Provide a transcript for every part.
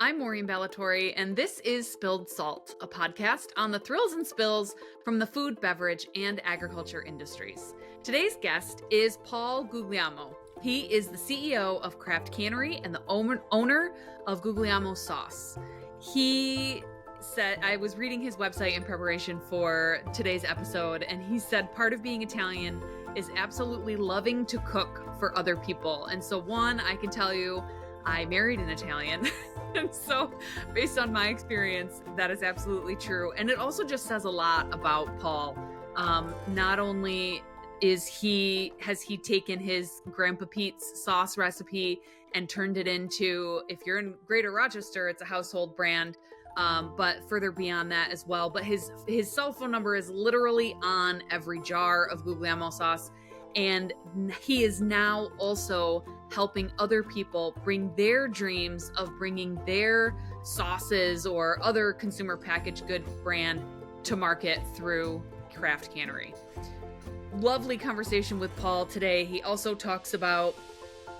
I'm Maureen Ballatori, and this is Spilled Salt, a podcast on the thrills and spills from the food, beverage, and agriculture industries. Today's guest is Pauly Guglielmo. He is the CEO of Craft Cannery and the owner of Guglielmo Sauce. He said, I was reading his website in preparation for today's episode, and he said part of being Italian is absolutely loving to cook for other people. And so, I can tell you, I married an Italian. And so, based on my experience, that is absolutely true. And it also just says a lot about Paul. Not only has he taken his Grandpa Pete's sauce recipe and turned it into, if you're in Greater Rochester, it's a household brand, but further beyond that as well. But his cell phone number is literally on every jar of Guglielmo sauce. And he is now also helping other people bring their dreams of bringing their sauces or other consumer packaged good brand to market through Craft Cannery. Lovely conversation with Paul today. He also talks about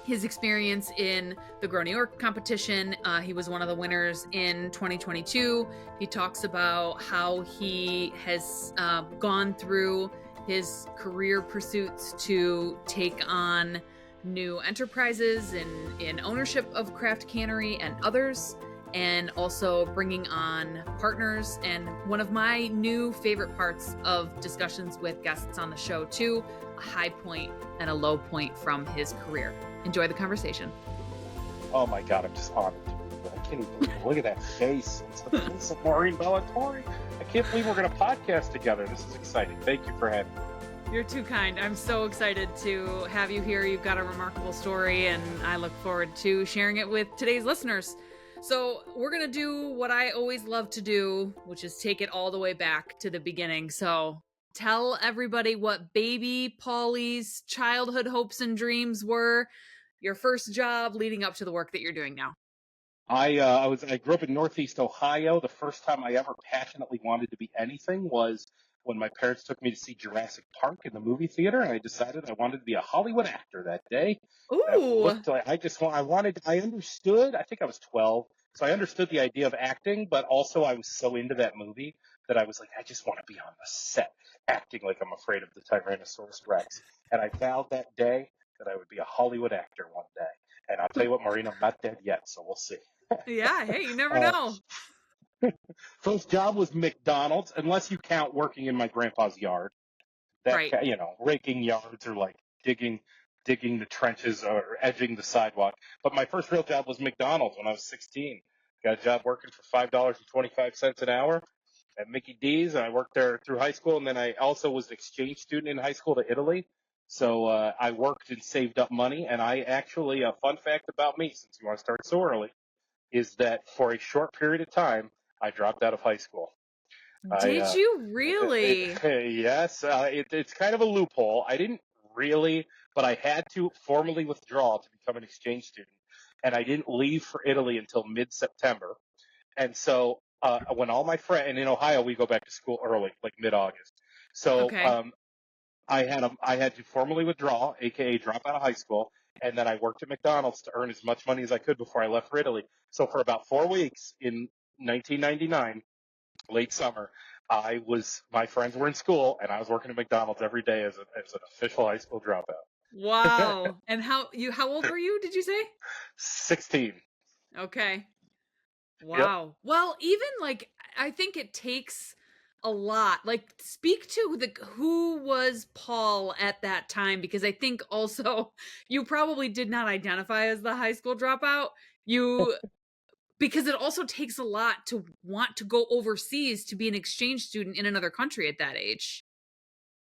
his experience in the Grow New York competition. He was one of the winners in 2022. He talks about how he has gone through his career pursuits to take on new enterprises in ownership of Craft Cannery and others, and also bringing on partners. And one of my new favorite parts of discussions with guests on the show too, a high point and a low point from his career. Enjoy the conversation. Oh my God, I'm just honored. I can't even believe it. Look at that face. It's the face of Maureen Ballatori. I can't believe we're going to podcast together. This is exciting. Thank you for having me. You're too kind. I'm so excited to have you here. You've got a remarkable story, and I look forward to sharing it with today's listeners. So we're going to do what I always love to do, which is take it all the way back to the beginning. So tell everybody what baby Pauly's childhood hopes and dreams were, your first job leading up to the work that you're doing now. I grew up in Northeast Ohio. The first time I ever passionately wanted to be anything was when my parents took me to see Jurassic Park in the movie theater, and I decided I wanted to be a Hollywood actor that day. Ooh. I understood, I think I was 12, so I understood the idea of acting, but also I was so into that movie that I was like, I just want to be on the set acting like I'm afraid of the Tyrannosaurus Rex. And I vowed that day that I would be a Hollywood actor one day. And I'll tell you what, Maureen, I'm not dead yet, so we'll see. Yeah, hey, you never know. First job was McDonald's, unless you count working in my grandpa's yard. Right. Raking yards or like digging the trenches or edging the sidewalk. But my first real job was McDonald's when I was 16. Got a job working for $5.25 an hour at Mickey D's, and I worked there through high school. And then I also was an exchange student in high school to Italy. So I worked and saved up money. And I actually, a fun fact about me, since you want to start so early, is that for a short period of time, I dropped out of high school. Did you really? Yes. It's kind of a loophole. I didn't really, but I had to formally withdraw to become an exchange student. And I didn't leave for Italy until mid-September. And so when all my friends, and in Ohio, we go back to school early, like mid-August. So Okay. I had to formally withdraw, aka drop out of high school, and then I worked at McDonald's to earn as much money as I could before I left for Italy. So for about 4 weeks in 1999, late summer, my friends were in school, and I was working at McDonald's every day as an official high school dropout. Wow. And how old were you, did you say? 16. Okay. Yep. Wow. Well, even I think it takes a lot. Like, speak to who was Paul at that time, because I think also you probably did not identify as the high school dropout. Because it also takes a lot to want to go overseas to be an exchange student in another country at that age.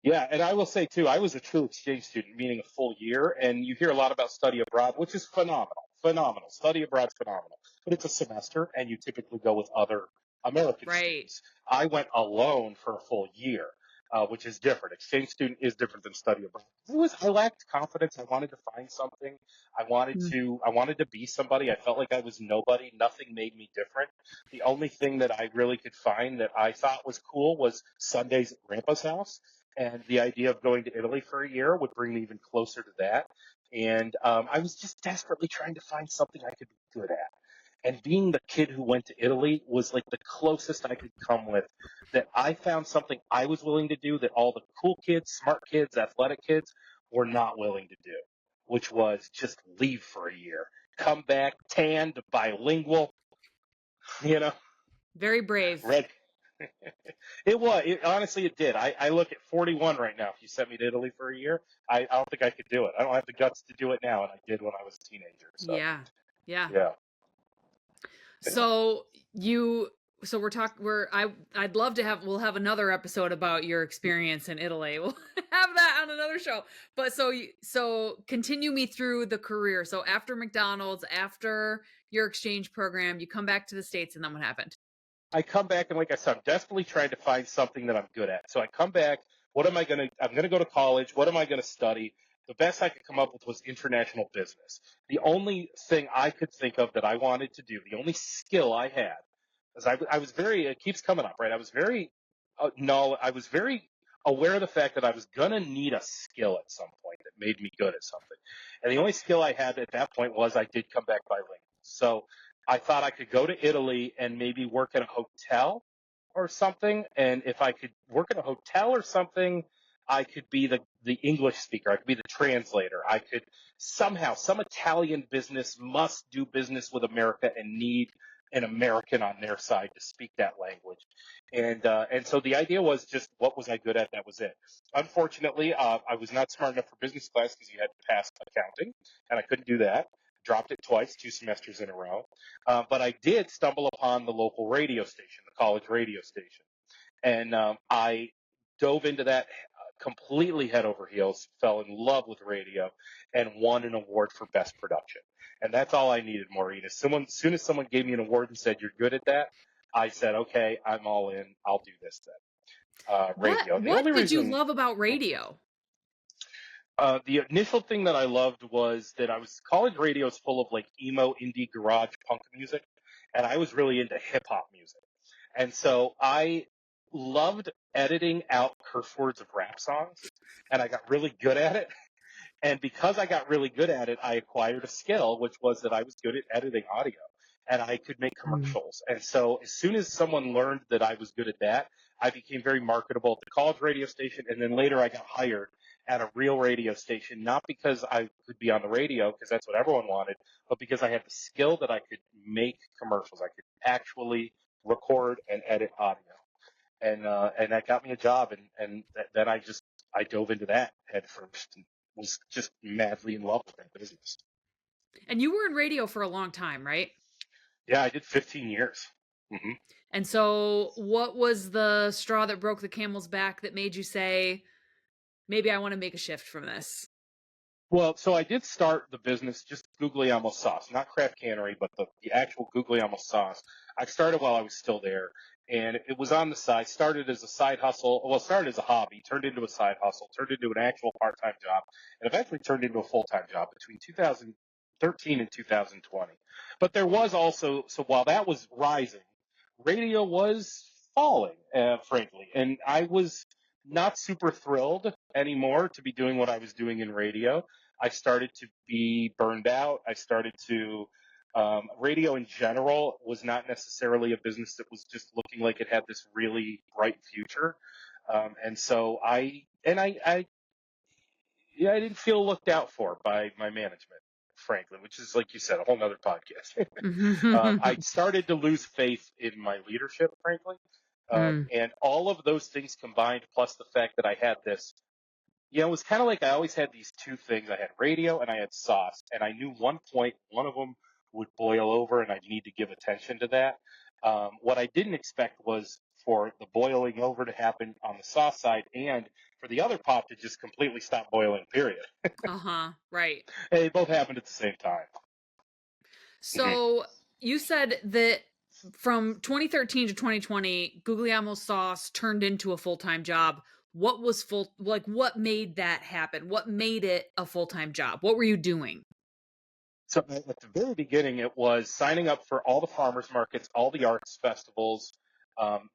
Yeah, and I will say, too, I was a true exchange student, meaning a full year, and you hear a lot about study abroad, which is phenomenal. Phenomenal. Study abroad's phenomenal. But it's a semester, and you typically go with other American Right. students. I went alone for a full year, which is different. Exchange student is different than study abroad. I lacked confidence. I wanted to find something. I wanted to be somebody. I felt like I was nobody. Nothing made me different. The only thing that I really could find that I thought was cool was Sundays at Grandpa's house. And the idea of going to Italy for a year would bring me even closer to that. And I was just desperately trying to find something I could be good at. And being the kid who went to Italy was like the closest I could come with that I found something I was willing to do that all the cool kids, smart kids, athletic kids were not willing to do, which was just leave for a year, come back tanned, bilingual, you know, Very brave. red. It was. Honestly, it did. I look at 41 right now. If you sent me to Italy for a year, I don't think I could do it. I don't have the guts to do it now, and I did when I was a teenager. So, Yeah. Yeah. yeah. Yeah. So you so we're talking I'd love to have we'll have another episode about your experience in Italy. We'll have that on another show. But so continue me through the career. So after McDonald's, after your exchange program, you come back to the States, and then what happened? I come back and like I said, I'm desperately trying to find something that I'm good at. So I come back. What am I going to? I'm going to go to college. What am I going to study? The best I could come up with was international business. The only thing I could think of that I wanted to do, the only skill I had, is I was very. It keeps coming up, right? I was very. No, I was very aware of the fact that I was going to need a skill at some point that made me good at something. And the only skill I had at that point was I did come back bilingual. So I thought I could go to Italy and maybe work at a hotel or something. And if I could work at a hotel or something, I could be the English speaker. I could be the translator. I could somehow, some Italian business must do business with America and need an American on their side to speak that language. And so the idea was just what was I good at? That was it. Unfortunately, I was not smart enough for business class because you had to pass accounting, and I couldn't do that. Dropped it twice, 2 semesters in a row. But I did stumble upon the local radio station, the college radio station. And I dove into that completely head over heels, fell in love with radio, and won an award for best production. And that's all I needed, Maureen. As soon as someone gave me an award and said, "You're good at that," I said, "Okay, I'm all in. I'll do this then." Radio. The only What did you reason love about radio? the initial thing that I loved was that I was college radio is full of like emo, indie, garage, punk music, and I was really into hip hop music, and so I loved editing out curse words of rap songs, and I got really good at it. And because I got really good at it, I acquired a skill, which was that I was good at editing audio and I could make Mm. commercials. And so as soon as someone learned that I was good at that, I became very marketable at the college radio station. And then later I got hired at a real radio station, not because I could be on the radio, because that's what everyone wanted, but because I had the skill that I could make commercials. I could actually record and edit audio. And that got me a job. Then I dove into that head first and was just madly in love with that business. And you were in radio for a long time, right? Yeah, I did 15 years. Hmm. And so what was the straw that broke the camel's back that made you say, maybe I want to make a shift from this? Well, so I did start the business, just Guglielmo sauce, not Craft Cannery, but the actual Guglielmo sauce. I started while I was still there, and it was on the side. Started as a side hustle. Well, started as a hobby, turned into a side hustle, turned into an actual part-time job, and eventually turned into a full-time job between 2013 and 2020. But there was also, so while that was rising, radio was falling, frankly, and I was not super thrilled anymore to be doing what I was doing in radio. I started to be burned out. I started to, radio in general was not necessarily a business that was just looking like it had this really bright future. And so yeah, I didn't feel looked out for by my management, frankly, which is, like you said, a whole nother podcast. I started to lose faith in my leadership, frankly. Mm. And all of those things combined, plus the fact that I had this, it was kind of like I always had these two things. I had radio and I had sauce. And I knew one point, one of them would boil over and I'd need to give attention to that. What I didn't expect was for the boiling over to happen on the sauce side and for the other pot to just completely stop boiling, period. Uh-huh. Right. And they both happened at the same time. So you said that from 2013 to 2020, Guglielmo sauce turned into a full-time job. What was what made that happen? What made it a full-time job? What were you doing? So at the very beginning, it was signing up for all the farmers markets, all the arts festivals,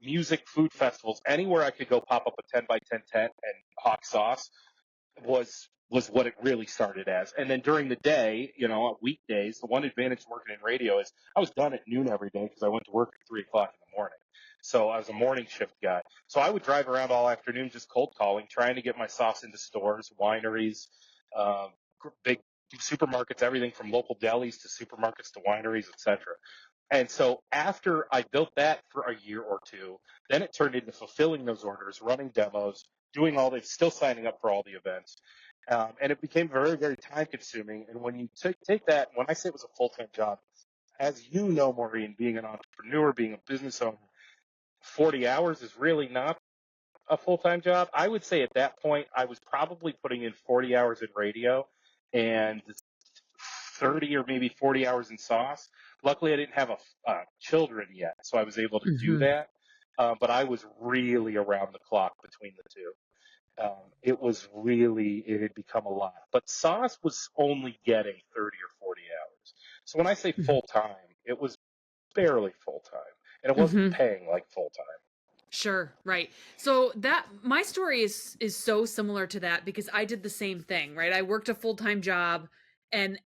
music, food festivals, anywhere I could go pop up a 10 by 10 tent and hawk sauce was what it really started as. And then during the day, on weekdays, the one advantage of working in radio is I was done at noon every day because I went to work at 3 o'clock in the morning. So I was a morning shift guy. So I would drive around all afternoon just cold calling, trying to get my sauce into stores, wineries, um, big supermarkets, everything from local delis to supermarkets to wineries, etc. And so after I built that for a year or two, then it turned into fulfilling those orders, running demos, doing all this, still signing up for all the events. And it became very, very time consuming. And when you take that, when I say it was a full-time job, as you know, Maureen, being an entrepreneur, being a business owner, 40 hours is really not a full-time job. I would say at that point, I was probably putting in 40 hours in radio and 30 or maybe 40 hours in sauce. Luckily, I didn't have children yet, so I was able to do Hmm. that. But I was really around the clock between the two. It had become a lot. But sauce was only getting 30 or 40 hours. So when I say full time, it was barely full time. And it wasn't Hmm. paying like full time. Sure, right. So that my story is so similar to that because I did the same thing, right? I worked a full-time job, and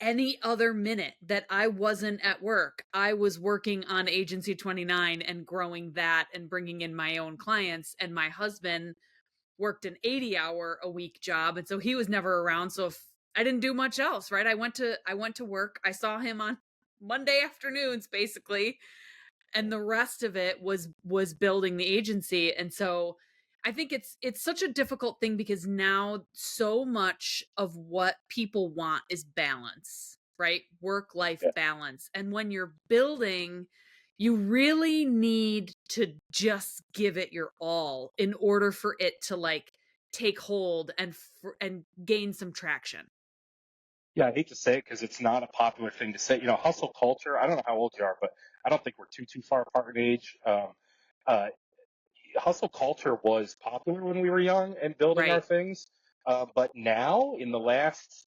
any other minute that I wasn't at work, I was working on Agency 29 and growing that and bringing in my own clients, and my husband worked an 80-hour a week job, and so he was never around. So if I didn't do much else, right? I went to work. I saw him on Monday afternoons basically, and the rest of it was building the agency. And so I think it's such a difficult thing because now so much of what people want is balance, right? Work life Yeah. balance. And when you're building, you really need to just give it your all in order for it to like take hold and gain some traction. Yeah, I hate to say it because it's not a popular thing to say. Hustle culture. I don't know how old you are, but I don't think we're too far apart in age. Uh, Hustle culture was popular when we were young and building our Right. things. But now, in the last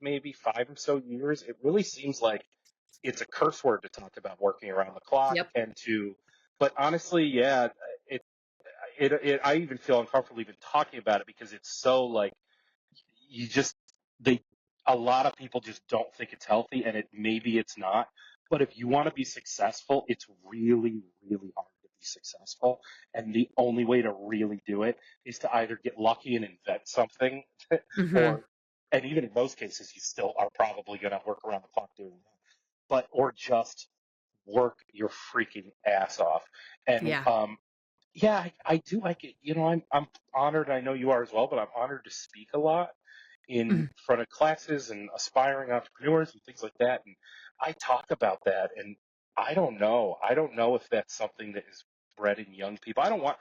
maybe 5 or so years, it really seems like it's a curse word to talk about working around the clock Yep. and to. But honestly, yeah, it, I even feel uncomfortable even talking about it because it's so like you just they a lot of people just don't think it's healthy, and maybe it's not. But if you want to be successful, it's really, really hard to be successful, and the only way to really do it is to either get lucky and invent something, Mhm. or and even in most cases, you still are probably going to work around the clock doing that, or just work your freaking ass off. And Yeah. yeah, I do. I'm honored. I know you are as well, but I'm honored to speak a lot in Mhm. front of classes and aspiring entrepreneurs and things like that. And I talk about that, and I don't know. I don't know if that's something that is bred in young people. I don't want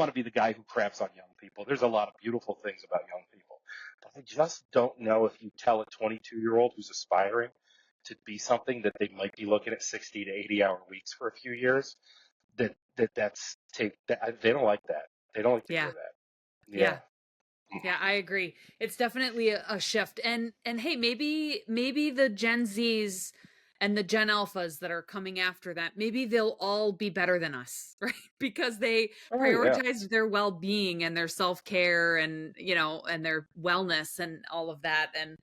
to be the guy who craps on young people. There's a lot of beautiful things about young people, but I just don't know if you tell a 22-year-old who's aspiring to be something that they might be looking at 60 to 80-hour weeks for a few years. They don't like that. They don't like to hear Yeah. that. Yeah. Yeah. Yeah, I agree. It's definitely a shift. And hey, maybe the Gen Zs and the Gen Alphas that are coming after that, maybe they'll all be better than us, right? Because they Oh yeah. prioritize their well-being and their self-care and, and their wellness and all of that. And,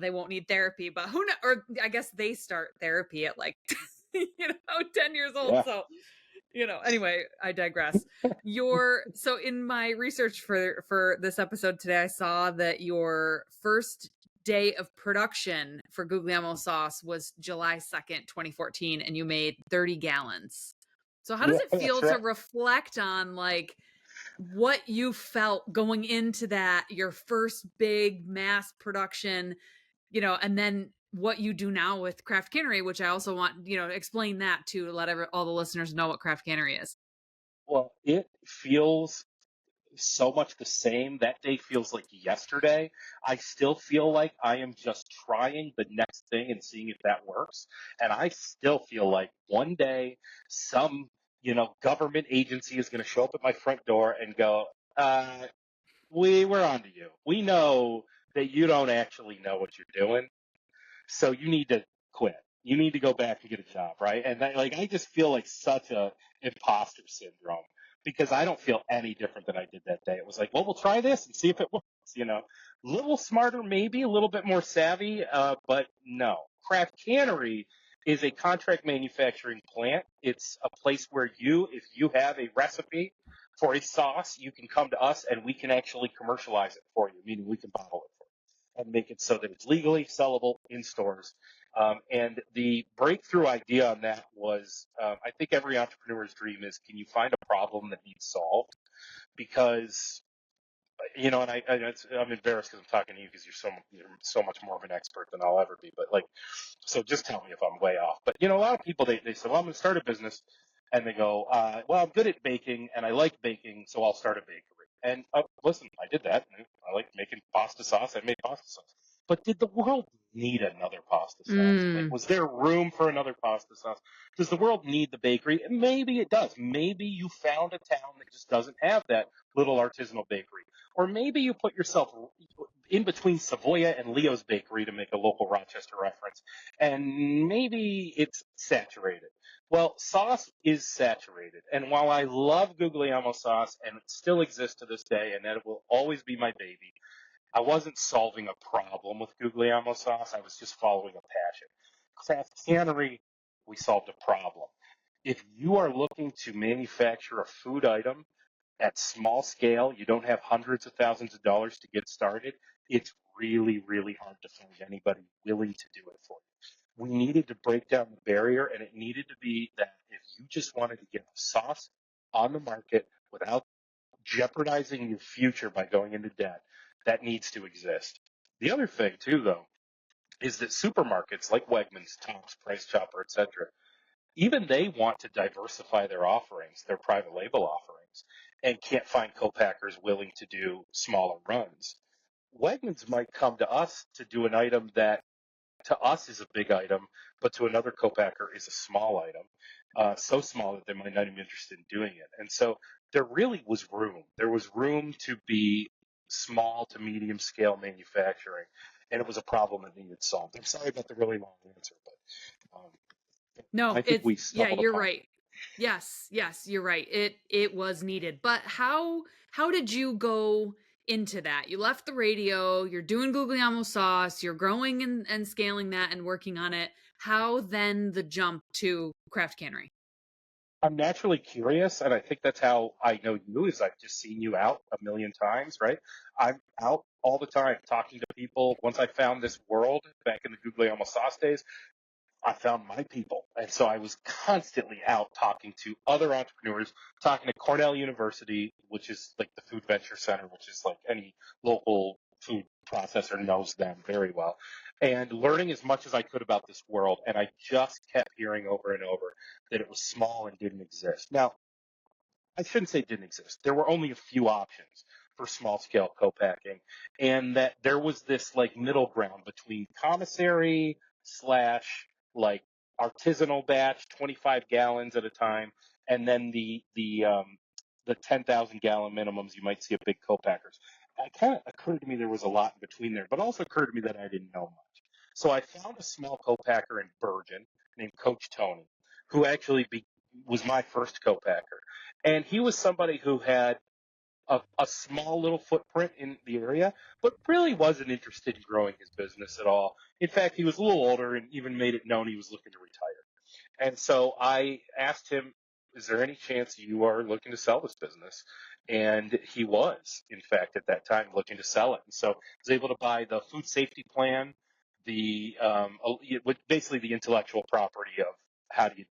they won't need therapy, but who know, or I guess they start therapy at like 10 years old. Yeah. So anyway, I digress. So in my research for this episode today, I saw that your first day of production for Guglielmo sauce was July 2nd, 2014, and you made 30 gallons. So how does Yeah, it that's feel to right. reflect on like what you felt going into that, your first big mass production, and then what you do now with Craft Cannery, which I also want, to explain that too, to let all the listeners know what Craft Cannery is. Well, it feels so much the same. That day feels like yesterday. I still feel like I am just trying the next thing and seeing if that works. And I still feel like one day some, government agency is going to show up at my front door and go, we're on to you. We know that you don't actually know what you're doing. So you need to quit. You need to go back and get a job, right? And I just feel like such a imposter syndrome because I don't feel any different than I did that day. It was like, well, we'll try this and see if it works. little smarter, maybe a little bit more savvy, but no. Craft Cannery is a contract manufacturing plant. It's a place where if you have a recipe for a sauce, you can come to us and we can actually commercialize it for you, meaning we can bottle it for you and make it so that it's legally sellable in stores. And the breakthrough idea on that was, I think every entrepreneur's dream is, can you find a problem that needs solved? Because and I'm embarrassed because I'm talking to you because you're so much more of an expert than I'll ever be. But like, so just tell me if I'm way off. But a lot of people they say, well, I'm going to start a business, and they go, well, I'm good at baking and I like baking, so I'll start a bakery. And listen, I did that. I like making pasta sauce. I made pasta sauce. But did the world need another pasta sauce? Like, Mm. was there room for another pasta sauce? Does the world need the bakery? And maybe it does. Maybe you found a town that just doesn't have that little artisanal bakery. Or maybe you put yourself in between Savoya and Leo's Bakery to make a local Rochester reference, and maybe it's saturated. Well, sauce is saturated, and while I love Guglielmo sauce, and it still exists to this day, and that it will always be my baby, I wasn't solving a problem with Guglielmo sauce. I was just following a passion. Craft Cannery, we solved a problem. If you are looking to manufacture a food item at small scale, you don't have hundreds of thousands of dollars to get started, it's really, really hard to find anybody willing to do it for you. We needed to break down the barrier, and it needed to be that if you just wanted to get a sauce on the market without jeopardizing your future by going into debt, that needs to exist. The other thing, too, though, is that supermarkets like Wegmans, Tops, Price Chopper, etc., even they want to diversify their offerings, their private label offerings, and can't find co-packers willing to do smaller runs. Wegmans might come to us to do an item that to us is a big item, but to another co-packer is a small item, so small that they might not even be interested in doing it. And so there really was room. There was room to be small to medium scale manufacturing, and it was a problem that needed solved. I'm sorry about the really long answer, but No, I think we yeah, stumbled you're upon right. Yes, you're right. It was needed. But how did you go into that? You left the radio, you're doing Guglielmo sauce, you're growing and scaling that and working on it. How then the jump to Craft Cannery? I'm naturally curious, and I think that's how I know you. Is I've just seen you out a million times, right? I'm out all the time talking to people. Once I found this world back in the Guglielmo sauce days, I found my people. And so I was constantly out talking to other entrepreneurs, talking to Cornell University, which is like the Food Venture Center, which is like any local food processor knows them very well, and learning as much as I could about this world. And I just kept hearing over and over that it was small and didn't exist. Now, I shouldn't say didn't exist. There were only a few options for small scale co-packing, and that there was this like middle ground between commissary slash like artisanal batch, 25 gallons at a time, and then the 10,000 gallon minimums you might see at big co-packers. It kind of occurred to me there was a lot in between there, but also occurred to me that I didn't know much. So I found a small co-packer in Bergen named Coach Tony, who actually was my first co-packer. And he was somebody who had a small little footprint in the area, but really wasn't interested in growing his business at all. In fact, he was a little older and even made it known he was looking to retire. And so I asked him, is there any chance you are looking to sell this business? And he was, in fact, at that time looking to sell it. And so I was able to buy the food safety plan, basically the intellectual property of how do you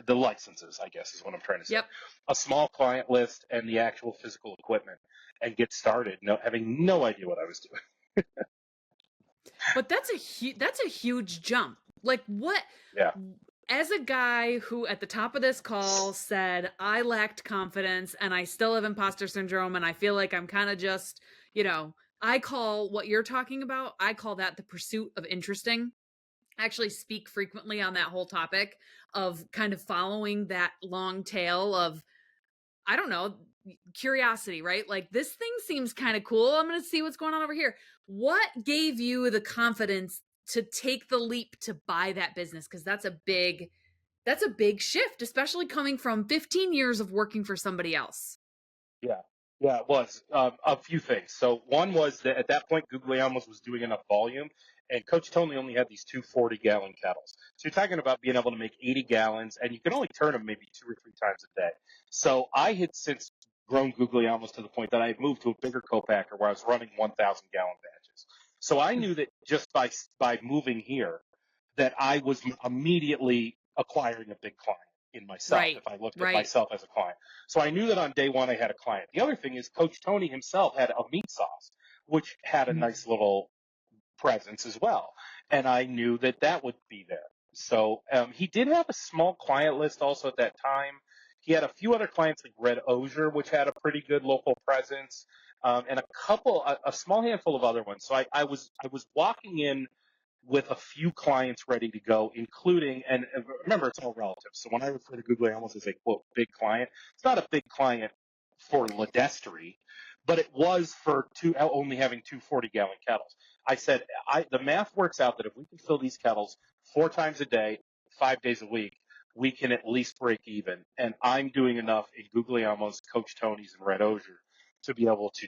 the licenses, I guess is what I'm trying to say. Yep. A small client list and the actual physical equipment and get started, having no idea what I was doing. But that's a huge jump. Like what Yeah. as a guy who at the top of this call said I lacked confidence and I still have imposter syndrome and I feel like I'm kind of just, I call what you're talking about, I call that the pursuit of interesting. I actually speak frequently on that whole topic of kind of following that long tail of I don't know, curiosity, right? Like this thing seems kind of cool. I'm going to see what's going on over here. What gave you the confidence to take the leap to buy that business? Because that's a big shift, especially coming from 15 years of working for somebody else. Yeah. Yeah, it was a few things. So one was that at that point, Guglielmo's was doing enough volume, and Coach Tony only had these two 40-gallon kettles. So you're talking about being able to make 80 gallons, and you can only turn them maybe 2 or 3 times a day. So I had since grown Guglielmo's to the point that I had moved to a bigger co-packer where I was running 1,000-gallon batches. So I knew that just by moving here, that I was immediately acquiring a big client in myself Right. if I looked at Right. myself as a client. So I knew that on day one I had a client. The other thing is Coach Tony himself had a meat sauce, which had a Mhm. nice little presence as well. And I knew that that would be there. So he did have a small client list also at that time. He had a few other clients like Red Osier, which had a pretty good local presence, and a small handful of other ones. So I was walking in with a few clients ready to go, including, and remember, it's all relative. So when I refer to Google almost as a quote big client, it's not a big client for Ledestri, but it was for only having two 40-gallon kettles. I said, the math works out that if we can fill these kettles 4 times a day, 5 days a week, we can at least break even. And I'm doing enough in Guglielmo's, Coach Tony's, and Red Osier to be able to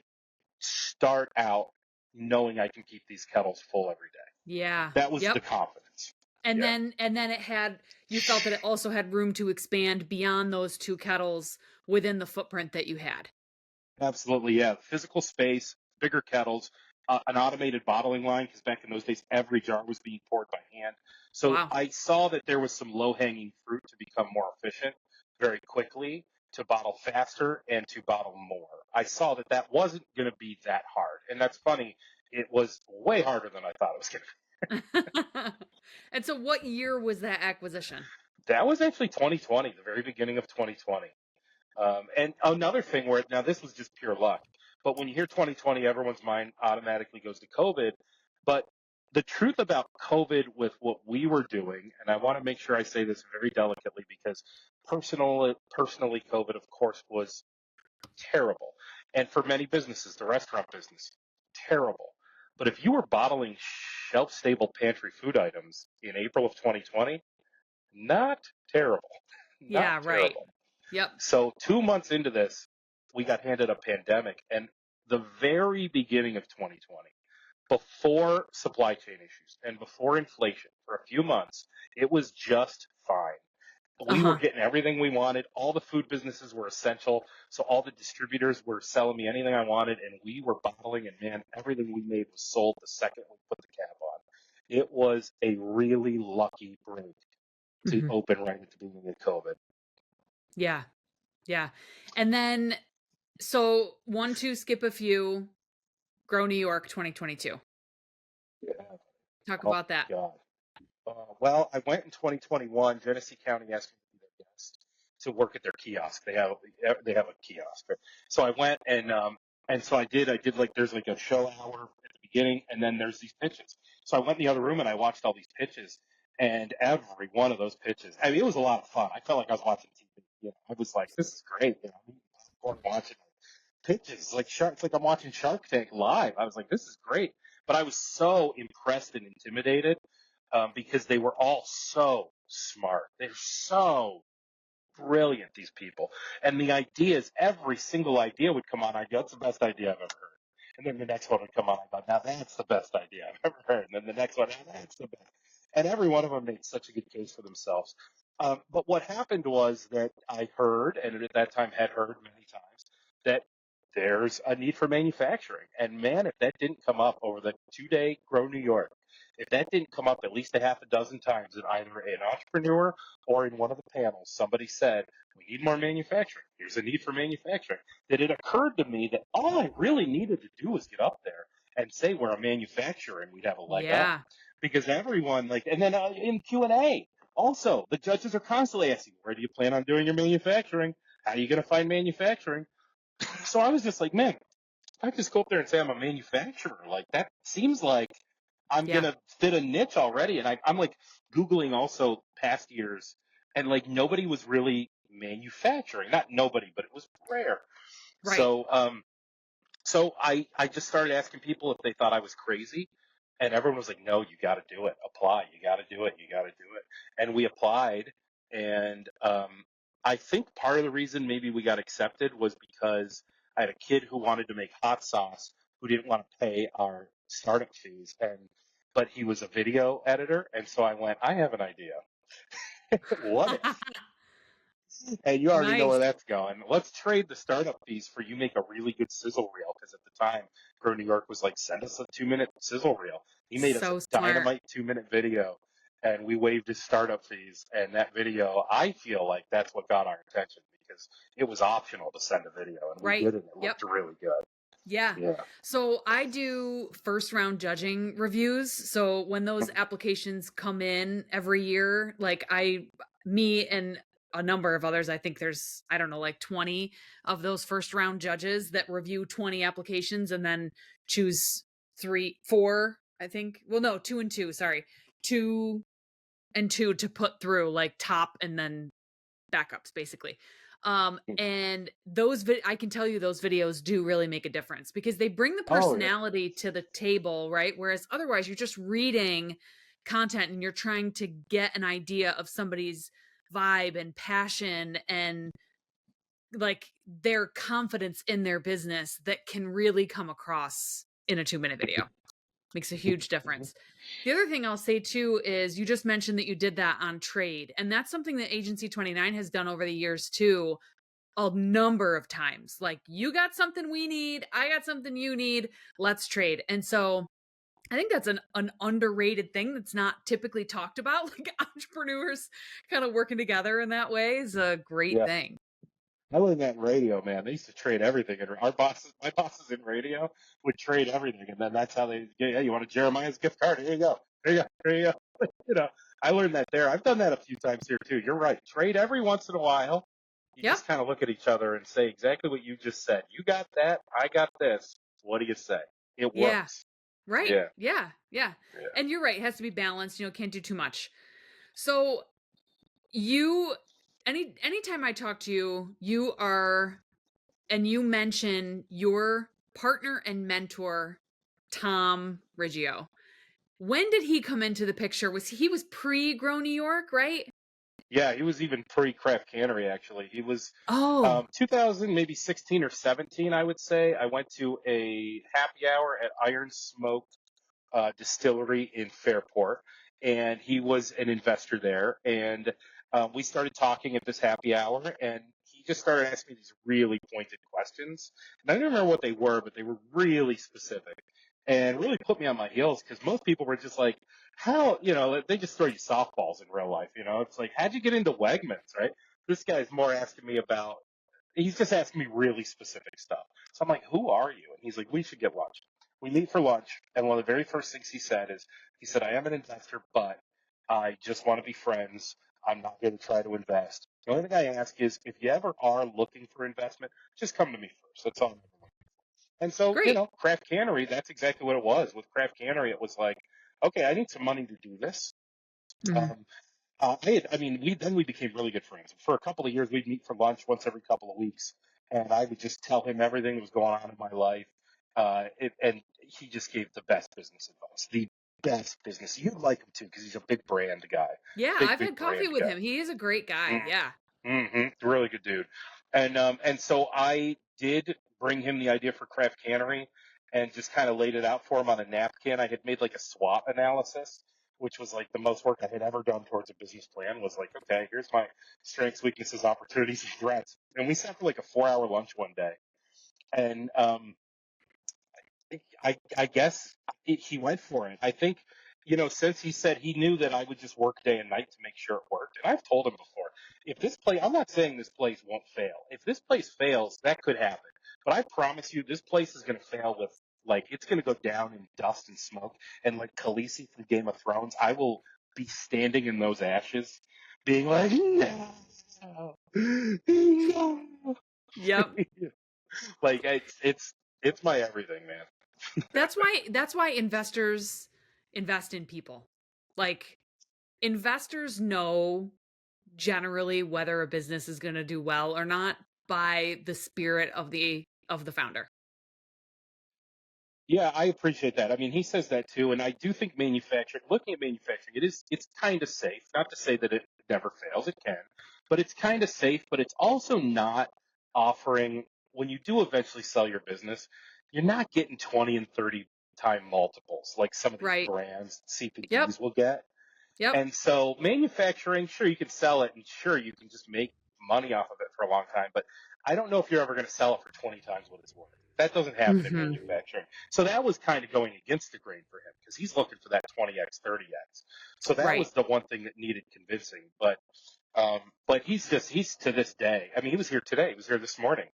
start out knowing I can keep these kettles full every day. Yeah. That was the Yep. confidence. And Yeah. then you felt that it also had room to expand beyond those two kettles within the footprint that you had. Absolutely. Yeah. Physical space, bigger kettles, an automated bottling line, because back in those days, every jar was being poured by hand. So Wow. I saw that there was some low hanging fruit to become more efficient very quickly, to bottle faster, and to bottle more. I saw that that wasn't going to be that hard. And that's funny. It was way harder than I thought it was going to be. And so what year was that acquisition? That was actually 2020, the very beginning of 2020. And another thing where now this was just pure luck, but when you hear 2020, everyone's mind automatically goes to COVID. But the truth about COVID with what we were doing, and I want to make sure I say this very delicately because personally, COVID, of course, was terrible. And for many businesses, the restaurant business, terrible. But if you were bottling shelf stable pantry food items in April of 2020, not terrible. Not Yeah, right. terrible. Yep. So 2 months into this, we got handed a pandemic, and the very beginning of 2020, before supply chain issues and before inflation, for a few months, it was just fine. We were Uh-huh. getting everything we wanted. All the food businesses were essential. So all the distributors were selling me anything I wanted, and we were bottling, and man, everything we made was sold the second we put the cap on. It was a really lucky break to Mhm. open right at the beginning of COVID. Yeah. Yeah. And then so 1, 2, skip a few, Grow New York 2022. Yeah. Talk Oh about that. my God. Well, I went in 2021. Genesee County asked me to be their guest to work at their kiosk. They have a kiosk. So I went and so I did. I did like there's like a show hour at the beginning, and then there's these pitches. So I went in the other room and I watched all these pitches, and every one of those pitches. I mean, it was a lot of fun. I felt like I was watching TV. I was like, this is great. I'm popcorn watching pitches like Shark. It's like I'm watching Shark Tank live. I was like, this is great. But I was so impressed and intimidated because they were all so smart. They're so brilliant, these people. And the ideas, every single idea would come on. I go, that's the best idea I've ever heard. And then the next one would come on. I go, now that's the best idea I've ever heard. And then the next one, now that's the best. And every one of them made such a good case for themselves. But what happened was that I heard, and at that time had heard many times, that there's a need for manufacturing. And man, if that didn't come up over the 2-day Grow New York, if that didn't come up at least a half a dozen times in either an entrepreneur or in one of the panels, somebody said, we need more manufacturing. There's a need for manufacturing. That it occurred to me that all I really needed to do was get up there and say we're a manufacturer and we'd have a leg up. Yeah. Because everyone, and then in Q&A, also, the judges are constantly asking, where do you plan on doing your manufacturing? How are you going to find manufacturing? So I was just like, man, I just go up there and say I'm a manufacturer. Like that seems like I'm Yeah. gonna fit a niche already. And I'm like Googling also past years, and like nobody was really manufacturing. Not nobody, but it was rare. Right. So I just started asking people if they thought I was crazy, and everyone was like, no, you got to do it. Apply. You got to do it. You got to do it. And we applied, and I think part of the reason maybe we got accepted was because I had a kid who wanted to make hot sauce who didn't want to pay our startup fees, but he was a video editor, and so I went, I have an idea. What if? And you already know Nice. where that's going. Let's trade the startup fees for you make a really good sizzle reel, because at the time, Grow New York was like, send us a 2-minute sizzle reel. He made us a So smart. dynamite 2-minute video, and we waived his startup fees. And that video, I feel like that's what got our attention, because it was optional to send a video, and we Right. did it. It Yep. looked really good. Yeah. Yeah. So I do first round judging reviews. So when those applications come in every year, like me and a number of others, I think there's, I don't know, like 20 of those first round judges that review 20 applications and then choose four, I think. Well, no, two and two, sorry. Two and two to put through like top and then backups basically. And those I can tell you those videos do really make a difference because they bring the Oh, yeah. personality to the table, right? Whereas otherwise you're just reading content and you're trying to get an idea of somebody's vibe and passion and like their confidence in their business that can really come across in a 2-minute video. Makes a huge difference. The other thing I'll say too is you just mentioned that you did that on trade. And that's something that Agency 29 has done over the years too, a number of times. Like, you got something we need, I got something you need, let's trade. And so I think that's an underrated thing that's not typically talked about. Like, entrepreneurs kind of working together in that way is a great Yeah. thing. I learned that in radio, man. They used to trade everything. And my bosses in radio would trade everything. And then that's how yeah, you want a Jeremiah's gift card? Here you go. Here you go. Here you go. I learned that there. I've done that a few times here too. You're right. Trade every once in a while. You Yep. just kind of look at each other and say exactly what you just said. You got that. I got this. What do you say? It Yeah. works. Right. Yeah. Yeah. Yeah. Yeah. And you're right. It has to be balanced. Can't do too much. So you anytime I talk to you, you mention your partner and mentor, Tom Riggio. When did he come into the picture? He was pre-Grow New York, right? Yeah, he was even pre-Craft Cannery, actually. He was Oh, 2000, maybe 16 or 17, I would say. I went to a happy hour at Iron Smoke distillery in Fairport, and he was an investor there. And we started talking at this happy hour, and he just started asking me these really pointed questions. And I don't remember what they were, but they were really specific and really put me on my heels because most people were just like, how, they just throw you softballs in real life. It's like, how'd you get into Wegmans, right? This guy's more asking me about, he's just asking me really specific stuff. So I'm like, who are you? And he's like, we should get lunch. We meet for lunch, and one of the very first things he said, I am an investor, but I just want to be friends. I'm not going to try to invest. The only thing I ask is if you ever are looking for investment, just come to me first. That's all. And so, great. Craft Cannery, that's exactly what it was. With Craft Cannery, it was like, okay, I need some money to do this. Mhm. Um, we became really good friends. For a couple of years, we'd meet for lunch once every couple of weeks, and I would just tell him everything that was going on in my life. And he just gave the best business advice, the best business. You'd like him too because he's a big brand guy, Yeah, big I've had coffee brand with guy. him. He is a great guy. Yeah. Really good dude. And so I did bring him the idea for Craft Cannery and just kind of laid it out for him on a napkin. I had made like a SWOT analysis, which was like the most work I had ever done towards a business plan. Was like, okay, here's my strengths, weaknesses, opportunities, and threats. And we sat for like a 4-hour lunch one day. And I guess he went for it. I think, since he said he knew that I would just work day and night to make sure it worked. And I've told him before, if this place, I'm not saying this place won't fail. If this place fails, that could happen. But I promise you, this place is going to fail with, like, it's going to go down in dust and smoke. And like Khaleesi from Game of Thrones, I will be standing in those ashes being like, no, no. Yep. Like, it's my everything, man. That's why investors invest in people. Like, investors know generally whether a business is going to do well or not by the spirit of the founder. Yeah, I appreciate that. I mean, he says that too, and I do think looking at manufacturing, it's kind of safe. Not to say that it never fails, it can, but it's kind of safe, but it's also not offering when you do eventually sell your business, you're not getting 20 and 30 time multiples like some of these Right. brands, Yep. CPGs will get. Yep. And so manufacturing, sure, you can sell it and sure, you can just make money off of it for a long time. But I don't know if you're ever going to sell it for 20 times what it's worth. That doesn't happen in Hmm. manufacturing. So that was kind of going against the grain for him because he's looking for that 20x, 30x. So that Right. was the one thing that needed convincing. But he's to this day. I mean, he was here today. He was here this morning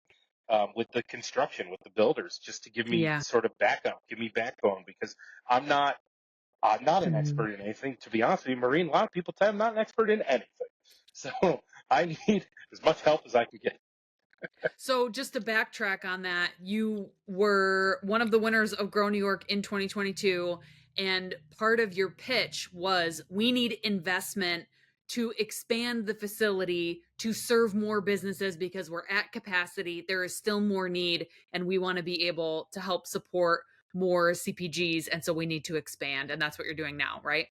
with the construction, with the builders, just to give me Yeah. sort of backup, give me backbone because I'm not I'm not an Mhm. expert in anything. To be honest with you, Marine, a lot of people tell me I'm not an expert in anything. So I need as much help as I can get. So just to backtrack on that, you were one of the winners of Grow New York in 2022, and part of your pitch was we need investment to expand the facility to serve more businesses because we're at capacity. There is still more need, and we want to be able to help support more CPGs, and so we need to expand, and that's what you're doing now, right?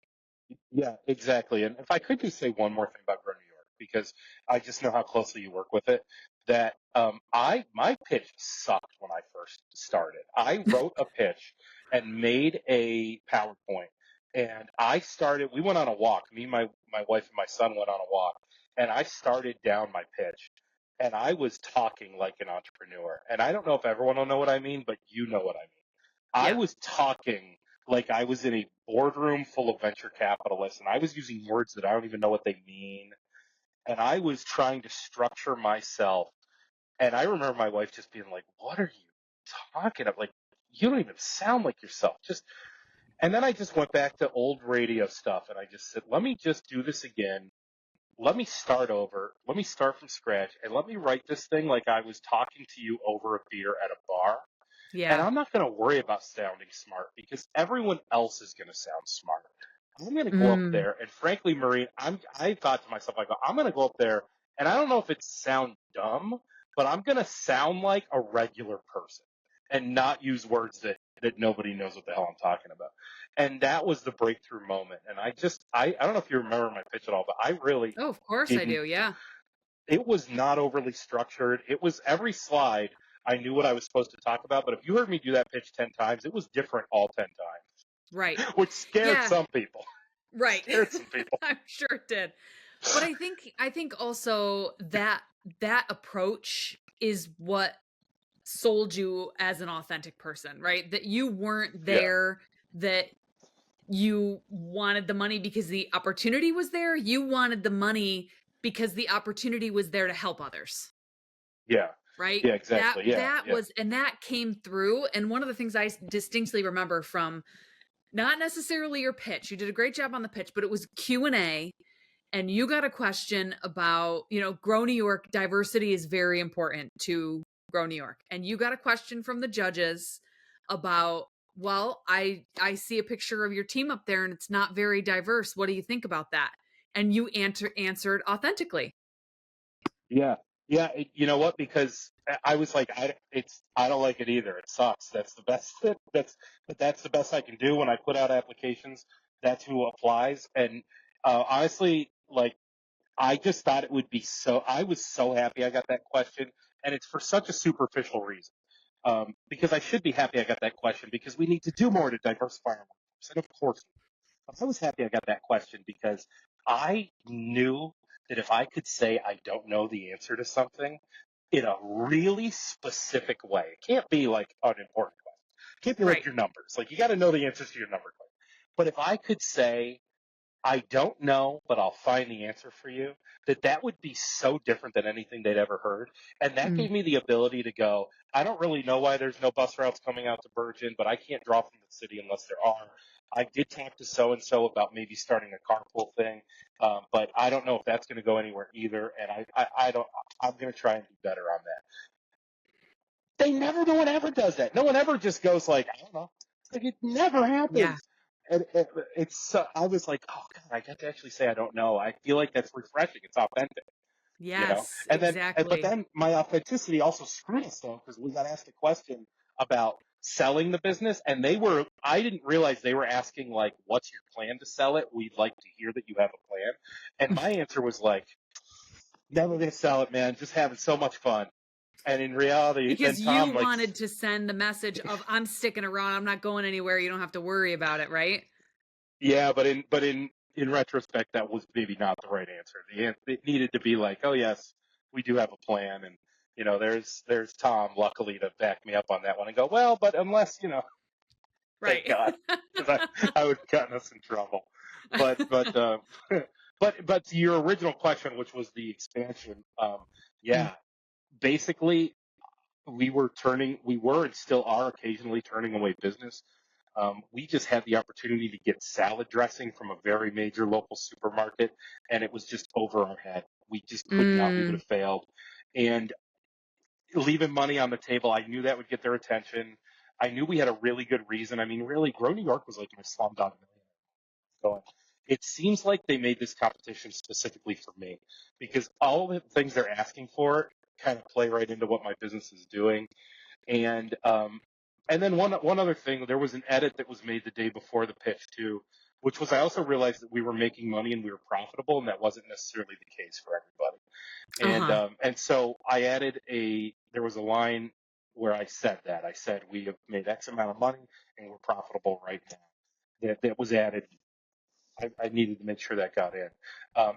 Yeah, exactly. And if I could just say one more thing about Grow New York, because I just know how closely you work with it, that I my pitch sucked when I first started. I wrote a pitch and made a PowerPoint, and I started. We went on a walk. Me, my wife, and my son went on a walk, and I started down my pitch, and I was talking like an entrepreneur. And I don't know if everyone will know what I mean, but you know what I mean. I Yeah. was talking like I was in a boardroom full of venture capitalists, and I was using words that I don't even know what they mean. And I was trying to structure myself. And I remember my wife just being like, "What are you talking about? Like, you don't even sound like yourself." And then I just went back to old radio stuff, and I just said, "Let me just do this again. Let me start over. Let me start from scratch, and let me write this thing like I was talking to you over a beer at a bar." And Yeah. I'm not going to worry about sounding smart because everyone else is going to sound smart. I'm going to go up Mm, there, and frankly, Maureen, I thought to myself, I go, I'm going to go up there, and I don't know if it sound dumb, but I'm going to sound like a regular person and not use words that nobody knows what the hell I'm talking about. And that was the breakthrough moment. And I don't know if you remember my pitch at all, but I really oh, of course I didn't do. Yeah. it was not overly structured. It was every slide I knew what I was supposed to talk about, but if you heard me do that pitch 10 times, it was different all 10 Right. times, which scared Yeah. some people. Right. Scared some people. I'm sure it did. But I think also that approach is what sold you as an authentic person, right? That you weren't Yeah. there, that you wanted the money because the opportunity was there. You wanted the money because the opportunity was there to help others, Yeah. right? Yeah, That exactly. Yeah. that Yeah. was and that came through. And one of the things I distinctly remember from not necessarily your pitch. You did a great job on the pitch, but it was Q&A, and you got a question about, Grow New York, diversity is very important to Grow New York. And you got a question from the judges about, well, I see a picture of your team up there and it's not very diverse. What do you think about that? And you answered authentically. Yeah. Yeah. You know what? Because I was like, I don't like it either. It sucks. That's the best. That's the best I can do when I put out applications. That's who applies. And honestly, like, I just thought it would be I was so happy I got that question, and it's for such a superficial reason. Because I should be happy I got that question because we need to do more to diversify our workforce. And of course, I was happy I got that question because I knew that if I could say I don't know the answer to something in a really specific way, it can't be like an important question. It can't be like Right. your numbers. Like you got to know the answers to your number question. But if I could say I don't know, but I'll find the answer for you, that would be so different than anything they'd ever heard. And that Mm. gave me the ability to go, I don't really know why there's no bus routes coming out to Virgin, but I can't draw from the city unless there are. I did talk to so-and-so about maybe starting a carpool thing, but I don't know if that's going to go anywhere either. And I don't, I'm going to try and do better on that. No one ever does that. No one ever just goes like, I don't know. Like it never Yeah. happens. And I was like, oh God, I got to actually say I don't know. I feel like that's refreshing. It's authentic, you know? Yes, But exactly. then my authenticity also screwed us though, because we got asked a question about selling the business and I didn't realize they were asking like, what's your plan to sell it? We'd like to hear that you have a plan. And my answer was like, never going to sell it, man. Just having so much fun. And in reality, then Because you Tom, like, wanted to send the message of I'm sticking around, I'm not going anywhere, you don't have to worry about it, right? yeah, but in retrospect, that was maybe not the right answer. It needed to be like, oh yes, we do have a plan, and there's Tom, luckily, to back me up on that one and go, well, but unless thank Right. God, because I would have gotten us in trouble. But but to your original question, which was the expansion, yeah, basically we were and still are occasionally turning away business. We just had the opportunity to get salad dressing from a very major local supermarket, and it was just over our head. We just could not. We would Mm. have failed. And leaving money on the table, I knew that would get their attention. I knew we had a really good reason. I mean, really, Grow New York was like my Slumdog Millionaire going. It seems like they made this competition specifically for me because all the things they're asking for kind of play right into what my business is doing. And then one other thing, there was an edit that was made the day before the pitch too, which was I also realized that we were making money and we were profitable, and that wasn't necessarily the case for everybody. Uh-huh. And so I added there was a line where I said that I said we have made X amount of money and we're profitable right now. That was added. I needed to make sure that got in.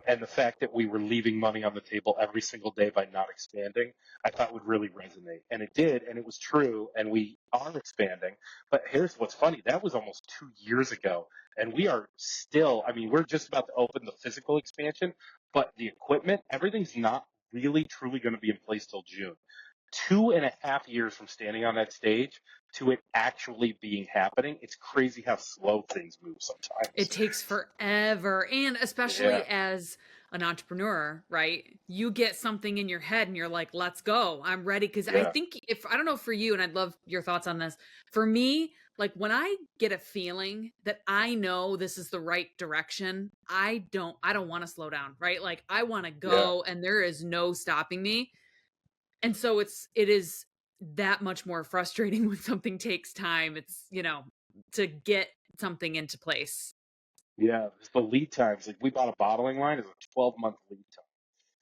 And the fact that we were leaving money on the table every single day by not expanding, I thought would really resonate. And it did, and it was true, and we are expanding. But here's what's funny. That was almost 2 years ago, and we are still, I mean, we're just about to open the physical expansion, but the equipment, everything's not really truly going to be in place till June. 2.5 years from standing on that stage to it actually being happening. It's crazy how slow things move It sometimes. takes forever. And especially Yeah, as an entrepreneur, right? You get something in your head and you're like, let's go. I'm ready. Cause I yeah, think if, I don't know for you, and I'd love your thoughts on this. For me, like when I get a feeling that I know this is the right direction, I don't want to slow down, right? Like I want to yeah, go and there is no stopping me. And so it is that much more frustrating when something takes time. It's, to get something into place. yeah. The lead times, like we bought a bottling line, is a 12-month lead time.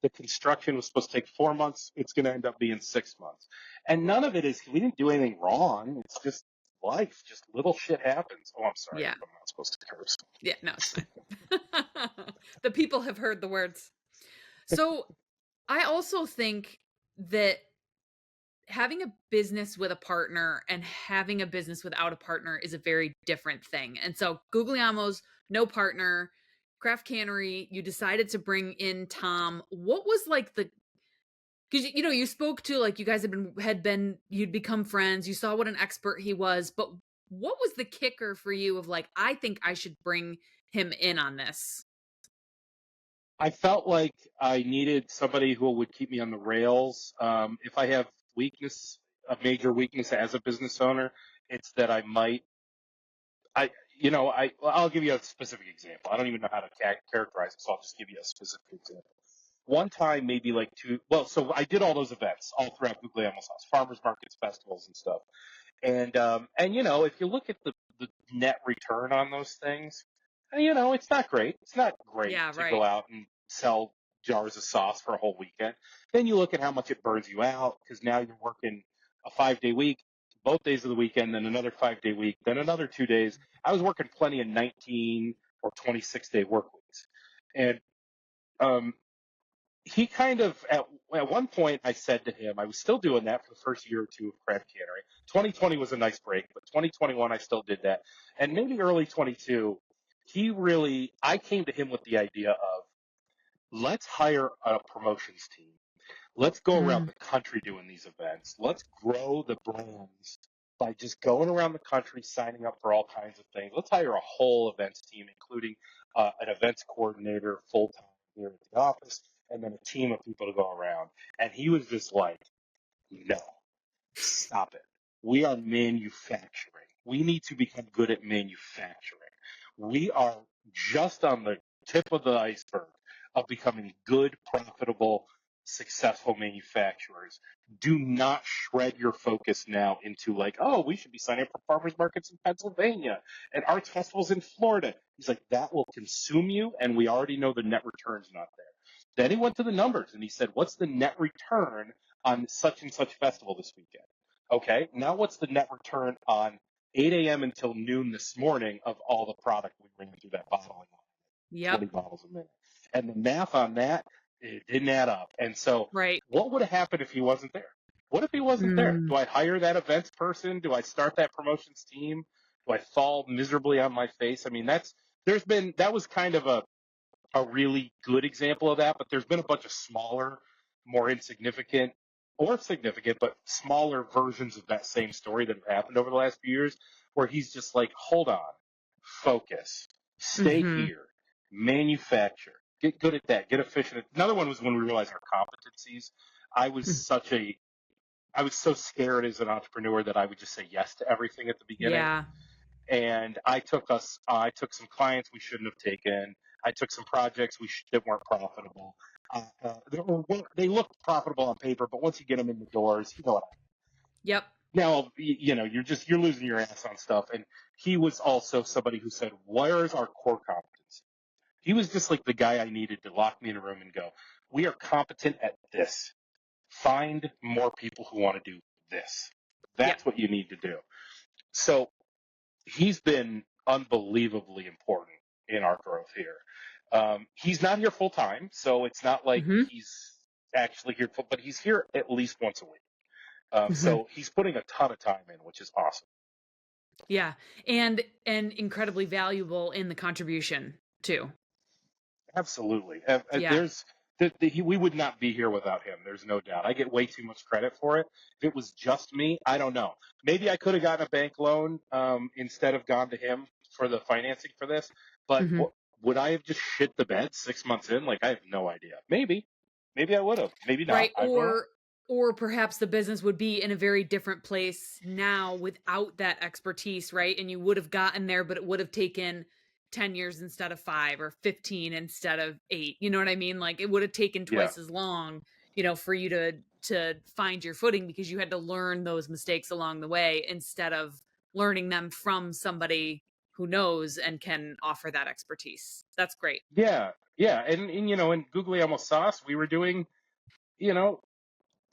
The construction was supposed to take 4 months. It's going to end up being 6 months. And none of it is, we didn't do anything wrong. It's just life. Just little shit happens. Oh, I'm sorry. Yeah. I'm not supposed to curse. Yeah, no, it's fine. The people have heard the words. So, I also think that having a business with a partner and having a business without a partner is a very different thing. And so, Guglielmo's no partner, Craft Cannery, you decided to bring in Tom. What was like the because you spoke to like you guys had been you'd become friends, you saw what an expert he was, but what was the kicker for you of like I think I should bring him in on this? I felt like I needed somebody who would keep me on the rails. If I have a major weakness as a business owner, it's that I'll give you a specific example. I don't even know how to characterize it, so I'll just give you a specific example. One time, maybe like so I did all those events all throughout Guglielmo's house, farmers markets, festivals, and stuff. And if you look at the net return on those things, it's not great. It's not great Yeah, to go right. out and sell jars of sauce for a whole weekend. Then you look at how much it burns you out because now you're working a 5-day week, both days of the weekend, then another 5-day week, then another 2 days. I was working plenty of 19 or 26-day work weeks. And um, he kind of at one point I said to him, I was still doing that for the first year or two of Craft Cannery. 2020 was a nice break, but 2021 I still did that, and maybe early 22. I came to him with the idea of let's hire a promotions team. Let's go around Mm. the country doing these events. Let's grow the brands by just going around the country signing up for all kinds of things. Let's hire a whole events team, including an events coordinator full time here at the office, and then a team of people to go around. And he was just like, no, stop it. We are manufacturing. We need to become good at manufacturing. We are just on the tip of the iceberg of becoming good, profitable, successful manufacturers. Do not shred your focus now into like, oh, we should be signing up for farmers markets in Pennsylvania and arts festivals in Florida. He's like, that will consume you, and we already know the net return's not there. Then he went to the numbers and he said, what's the net return on such and such festival this weekend. Okay, now what's the net return on 8 a.m. until noon this morning of all the product we ran through that bottling line, Yep. 20 bottles a minute? And the math on that, it didn't add up. And so Right. what would have happened if he wasn't there? What if he wasn't there? Mm. Do I hire that events person? Do I start that promotions team? Do I fall miserably on my face? I mean, that was kind of a really good example of that, but there's been a bunch of smaller, more insignificant or significant, but smaller versions of that same story that have happened over the last few years where he's just like, hold on, focus, stay Mm-hmm. here, manufacture, get good at that, get efficient. Another one was when we realized our competencies. I was I was so scared as an entrepreneur that I would just say yes to everything at the beginning. Yeah. And I took some clients we shouldn't have taken. I took some projects that weren't profitable. They looked profitable on paper, but once you get them in the doors, you know what? Yep. Now, you're losing your ass on stuff. And he was also somebody who said, "Where is our core competence?" He was just like the guy I needed to lock me in a room and go, "We are competent at this. Find more people who want to do this. Yep. That's what you need to do." So he's been unbelievably important in our growth here. He's not here full time, so it's not like Mm-hmm. he's actually here, but he's here at least once a week. Mm-hmm. So he's putting a ton of time in, which is awesome. Yeah. And incredibly valuable in the contribution too. Absolutely. Yeah. We would not be here without him. There's no doubt. I get way too much credit for it. If it was just me, I don't know. Maybe I could have gotten a bank loan instead of gone to him for the financing for this. But Mm-hmm. would I have just shit the bed 6 months in? Like, I have no idea. Maybe I would have. Maybe not. Right. I don't know. Or perhaps the business would be in a very different place now without that expertise, right? And you would have gotten there, but it would have taken 10 years instead of 5 or 15 instead of 8. You know what I mean? Like it would have taken Yeah. twice as long, you know, for you to find your footing because you had to learn those mistakes along the way instead of learning them from somebody who knows and can offer that expertise. That's great. Yeah. Yeah. And in Guglielmo sauce, we were doing, you know,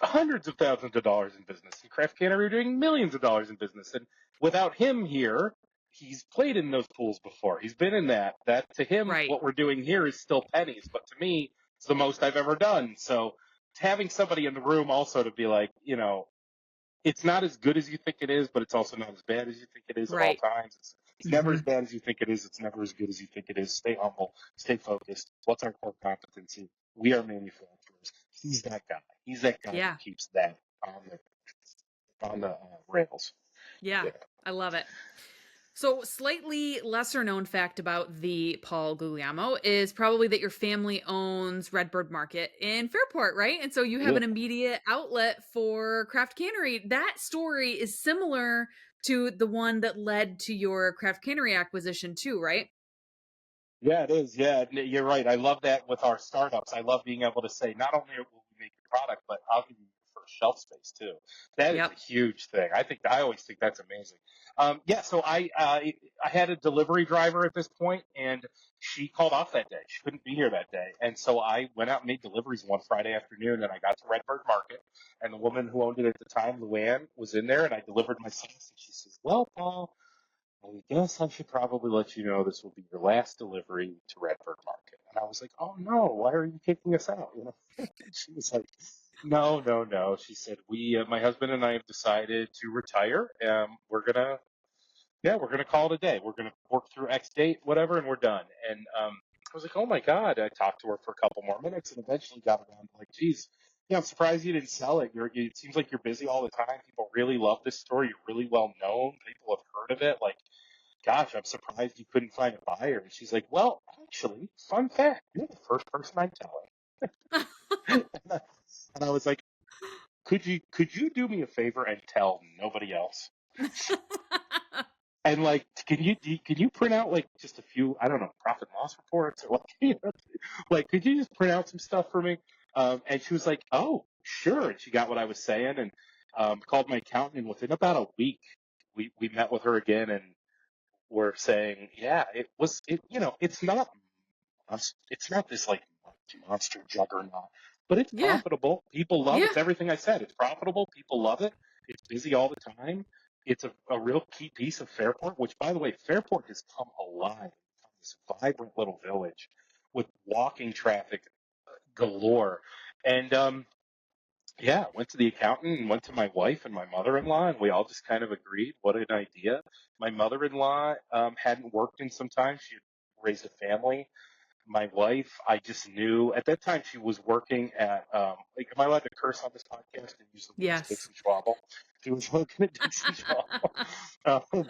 hundreds of thousands of dollars in business. And Craft Cannery are doing millions of dollars in business. And without him here, he's played in those pools before. He's been in that. That to him, Right. what we're doing here is still pennies, but to me, it's the most I've ever done. So having somebody in the room also to be like, it's not as good as you think it is, but it's also not as bad as you think it is at all Right. times. It's never as Mhm. bad as you think it is. It's never as good as you think it is. Stay humble. Stay focused. What's our core competency? We are manufacturers. He's that guy. He's that guy Yeah. that keeps that on the rails. Yeah. Yeah. I love it. So, slightly lesser known fact about the Paul Guglielmo is probably that your family owns Redbird Market in Fairport, right? And so you have Yeah. an immediate outlet for Craft Cannery. That story is similar to the one that led to your Craft Cannery acquisition, too, right? Yeah, it is. Yeah, you're right. I love that with our startups. I love being able to say, not only will we make your product, but I'll give you your first shelf space too. That is Yep. a huge thing. I always think that's amazing. Yeah. So I had a delivery driver at this point, and she called off that day. She couldn't be here that day, and so I went out and made deliveries one Friday afternoon, and I got to Redbird Market, and the woman who owned it at the time, Luann, was in there, and I delivered my sauce, and she says, "Well, Paul, I guess I should probably let you know this will be your last delivery to Redbird Market." And I was like, "Oh no, why are you kicking us out?" And she was like, "No, no, no." She said, my husband and I have decided to retire. We're gonna call it a day. We're gonna work through X date, whatever, and we're done." And I was like, "Oh my God." I talked to her for a couple more minutes and eventually got around to like, "Geez, yeah, I'm surprised you didn't sell it. It seems like you're busy all the time. People really love this story. You're really well known. People have heard of it. Like, gosh, I'm surprised you couldn't find a buyer." And she's like, "Well, actually, fun fact, you're the first person I'm telling." And I was like, could you do me a favor and tell nobody else? And like, can you print out like just a few, I don't know, profit and loss reports or like, like, could you just print out some stuff for me? And she was like, "Oh, sure." And she got what I was saying and called my accountant. And within about a week, we met with her again and were saying, yeah, it's not this like monster juggernaut. but it's Yeah. profitable. People love it. Yeah. It's everything I said. It's profitable. People love it. It's busy all the time. It's a real key piece of Fairport, which, by the way, Fairport has come alive. This vibrant little village with walking traffic galore. And yeah, went to the accountant and went to my wife and my mother-in-law, and we all just kind of agreed, what an idea. My mother-in-law hadn't worked in some time. She had raised a family. My wife, I just knew at that time she was working at, like, am I allowed to curse on this podcast and use the words Yes. Dixie Schwabble? She was working at Dixie Schwabble. Um,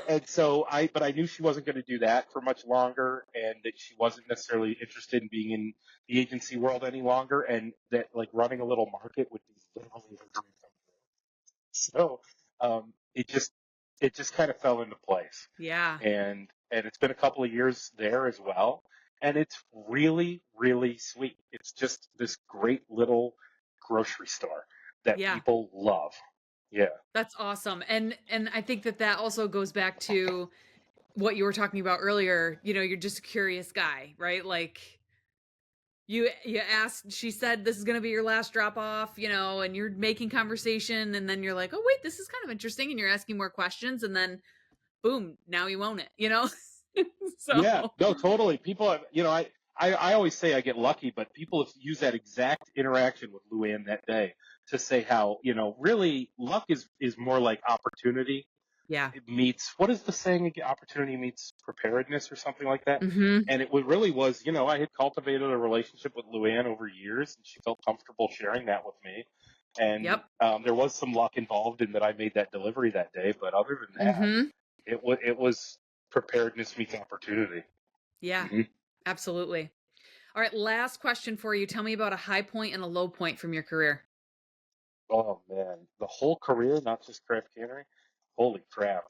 and so but I knew she wasn't going to do that for much longer, and that she wasn't necessarily interested in being in the agency world any longer, and that, like, running a little market would be literally her dream come true. So, it just kind of fell into place, Yeah. and it's been a couple of years there as well, and it's really, really sweet. It's just this great little grocery store that Yeah. people love. Yeah. That's awesome. And I think that that also goes back to what you were talking about earlier. You know, you're just a curious guy, right? Like you asked, she said this is going to be your last drop off, you know, and you're making conversation, and then you're like, "Oh, wait, this is kind of interesting," and you're asking more questions, and then boom, now you own it, you know? Yeah, So, no, totally. People have, I always say I get lucky, but people have used that exact interaction with Luann that day to say how, really luck is more like opportunity. yeah. It meets, what is the saying again? Opportunity meets preparedness or something like that. Mhm. And really was, I had cultivated a relationship with Luann over years, and she felt comfortable sharing that with me. And Yep. there was some luck involved in that I made that delivery that day, but other than that, Mhm. it was preparedness meets opportunity. Yeah. Hmm. Absolutely. All right, last question for you. Tell me about a high point and a low point from your career. Oh man, the whole career, not just Craft Cannery. Holy crap.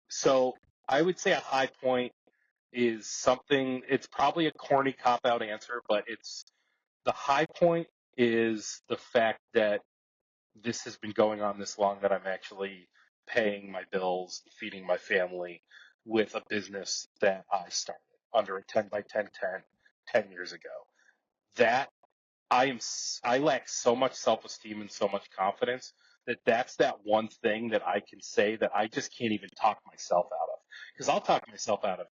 So I would say a high point is something. It's probably a corny cop out answer, but the high point is the fact that this has been going on this long, that I'm actually paying my bills, feeding my family with a business that I started under a 10 by 10 tent 10 years ago. That I lack so much self-esteem and so much confidence that's that one thing that I can say that I just can't even talk myself out of. Because I'll talk myself out of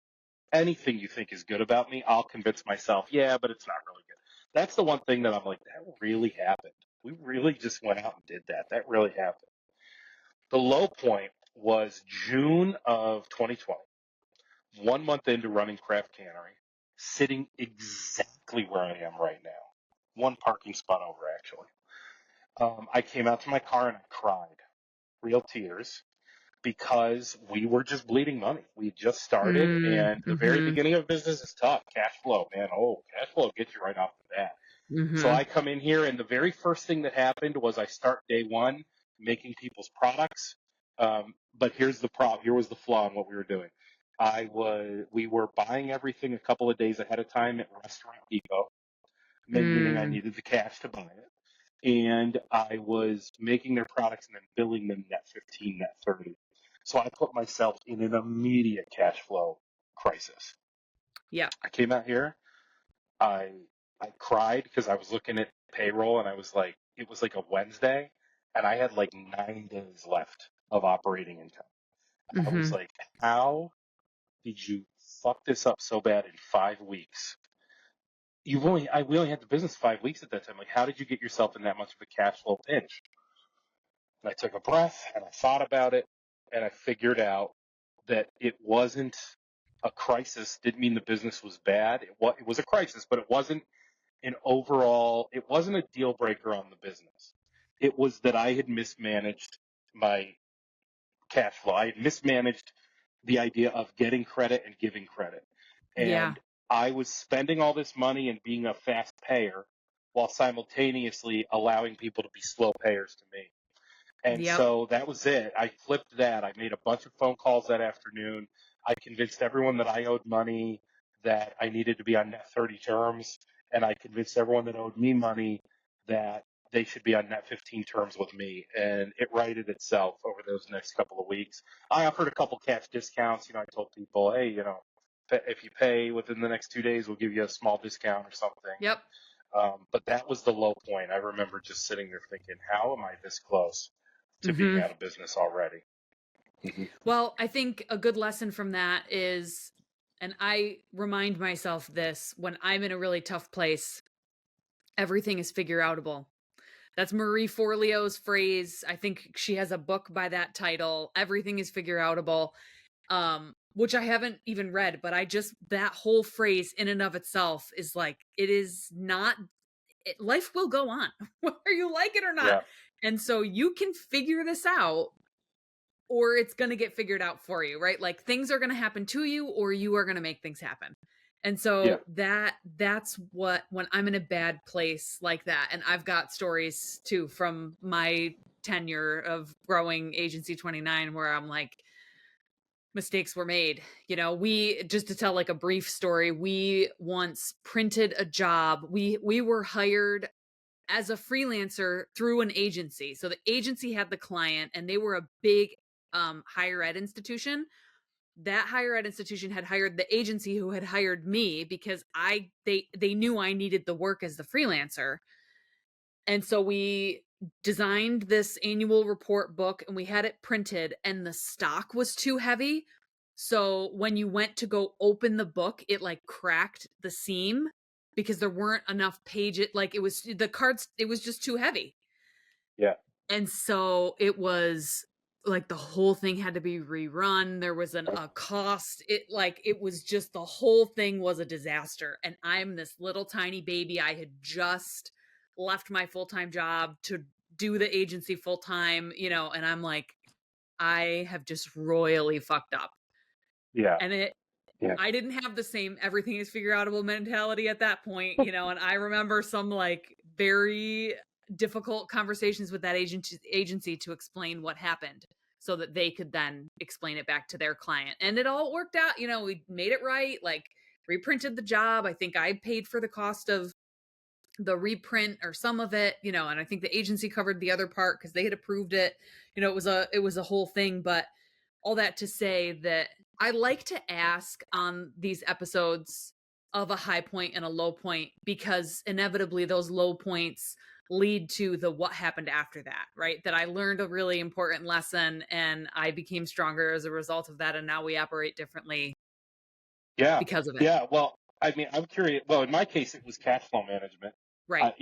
anything you think is good about me. I'll convince myself, yeah, but it's not really good. That's the one thing that I'm like, that really happened. We really just went out and did that. That really happened. The low point was June of 2020, 1 month into running Craft Cannery, sitting exactly where I am right now. One parking spot over, actually. I came out to my car and I cried, real tears, because we were just bleeding money. We had just started, Mm, and the very mhm. beginning of business is tough. Cash flow, man. Oh, cash flow gets you right off the bat. So Mhm. I come in here, and the very first thing that happened was I start day one making people's products. But here's the problem. Here was the flaw in what we were doing. We were buying everything a couple of days ahead of time at Restaurant Depot, meaning I Mm. needed the cash to buy it. And I was making their products and then billing them net 15, net 30. So I put myself in an immediate cash flow crisis. Yeah. I came out here, I I cried because I was looking at payroll, and I was like, it was like a Wednesday, and I had like 9 days left of operating income. I was Mhm. like, how did you fuck this up so bad in 5 weeks? We only had the business 5 weeks at that time. Like, how did you get yourself in that much of a cash flow pinch? And I took a breath and I thought about it, and I figured out that it wasn't a crisis. Didn't mean the business was bad. It was a crisis, but it wasn't a deal breaker on the business. It was that I had mismanaged my cash flow. I had mismanaged the idea of getting credit and giving credit. Yeah. And I was spending all this money and being a fast payer while simultaneously allowing people to be slow payers to me. And Yep. so that was it. I flipped that. I made a bunch of phone calls that afternoon. I convinced everyone that I owed money, that I needed to be on net 30 terms. And I convinced everyone that owed me money that they should be on net 15 terms with me. And it righted itself over those next couple of weeks. I offered a couple cash discounts. I told people, hey, if you pay within the next 2 days, we'll give you a small discount or something. Yep. But that was the low point. I remember just sitting there thinking, how am I this close to being Hmm. out of business already? Hmm. Well, I think a good lesson from that is, and I remind myself this when I'm in a really tough place, everything is figure outable. That's Marie Forleo's phrase. I think she has a book by that title. Everything is figure outable. Which I haven't even read, but I just, that whole phrase in and of itself is like, it is not, life will go on, whether you like it or not. Yeah, And so you can figure this out, or it's going to get figured out for you, right? Like things are going to happen to you, or you are going to make things happen. And yeah, so that's what, when I'm in a bad place like that, and I've got stories too from my tenure of growing Agency 29 where I'm like, mistakes were made. We, just to tell like a brief story, we once printed a job. We were hired as a freelancer through an agency. So the agency had the client and they were a big higher ed institution. That higher ed institution had hired the agency who had hired me because they knew I needed the work as the freelancer. And so we designed this annual report book and we had it printed, and the stock was too heavy. So when you went to go open the book, it like cracked the seam because there weren't enough pages. Like it was the cards, it was just too heavy. yeah, And so it was like the whole thing had to be rerun. There was a cost. It was just, the whole thing was a disaster. And I'm this little tiny baby. I had just left my full-time job to do the agency full-time, and I'm like, I have just royally fucked up. yeah, And yeah, I didn't have the same everything is figure outable mentality at that point, and I remember some like very difficult conversations with that agency to explain what happened so that they could then explain it back to their client. And it all worked out, we made it right, like reprinted the job. I think I paid for the cost of the reprint or some of it, and I think the agency covered the other part because they had approved it. It was a whole thing. But all that to say that I like to ask on these episodes of a high point and a low point, because inevitably those low points lead to the what happened after that, right? That I learned a really important lesson and I became stronger as a result of that. And now we operate differently yeah, because of it. yeah. Well, I mean, I'm curious. Well, in my case, it was cash flow management. Right.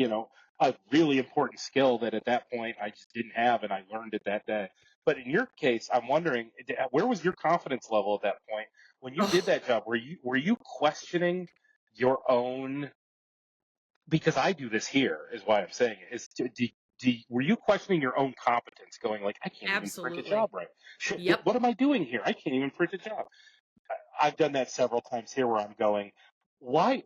A really important skill that at that point I just didn't have, and I learned it that day. But in your case, I'm wondering, where was your confidence level at that point when you did Oh, that job? Were you questioning your own? Because I do this here, is why I'm saying it. Were you questioning your own competence, going like, I can't even print a job absolutely. right? Yep. What am I doing here? I can't even print a job. I've done that several times here where I'm going, why?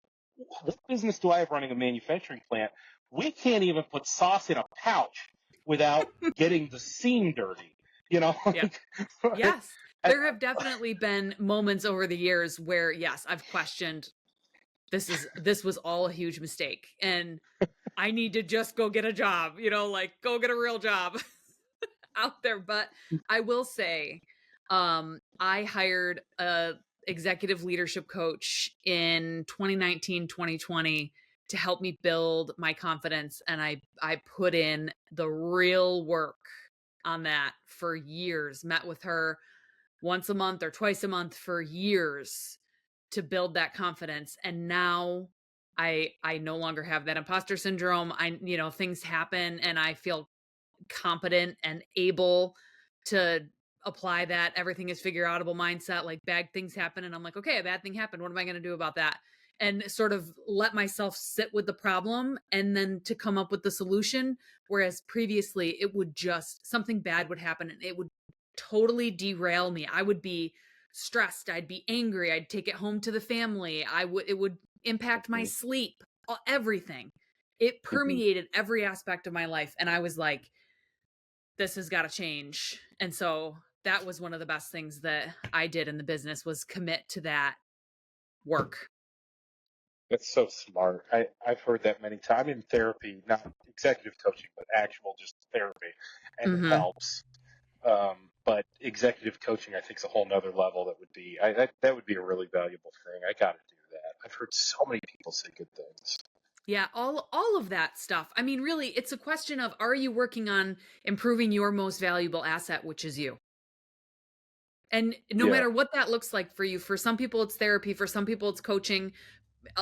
What business do I have running a manufacturing plant? We can't even put sauce in a pouch without getting the seam dirty. You know, Yep. like, Yes. There have definitely been moments over the years where, yes, I've questioned, this was all a huge mistake and I need to just go get a job, like go get a real job out there. But I will say, I hired a executive leadership coach in 2019, 2020 to help me build my confidence. And I put in the real work on that for years, met with her once a month or twice a month for years to build that confidence. And now I no longer have that imposter syndrome. Things happen and I feel competent and able to apply that everything is figure outable mindset. Like bad things happen and I'm like, okay, a bad thing happened, what am I going to do about that? And sort of let myself sit with the problem and then to come up with the solution. Whereas previously it would just, something bad would happen and it would totally derail me. I would be stressed, I'd be angry, I'd take it home to the family, it would impact my sleep, everything. It permeated every aspect of my life and I was like, this has got to change. And so that was one of the best things that I did in the business, was commit to that work. that's so smart. I've heard that many times in therapy, not executive coaching, but actual just therapy, and it Mm-hmm. helps. But executive coaching, I think, is a whole nother level. That would be a really valuable thing. I got to do that. I've heard so many people say good things. Yeah, all of that stuff. I mean, really, it's a question of, are you working on improving your most valuable asset, which is you? And no Yeah. matter what that looks like for you, for some people it's therapy, for some people it's coaching,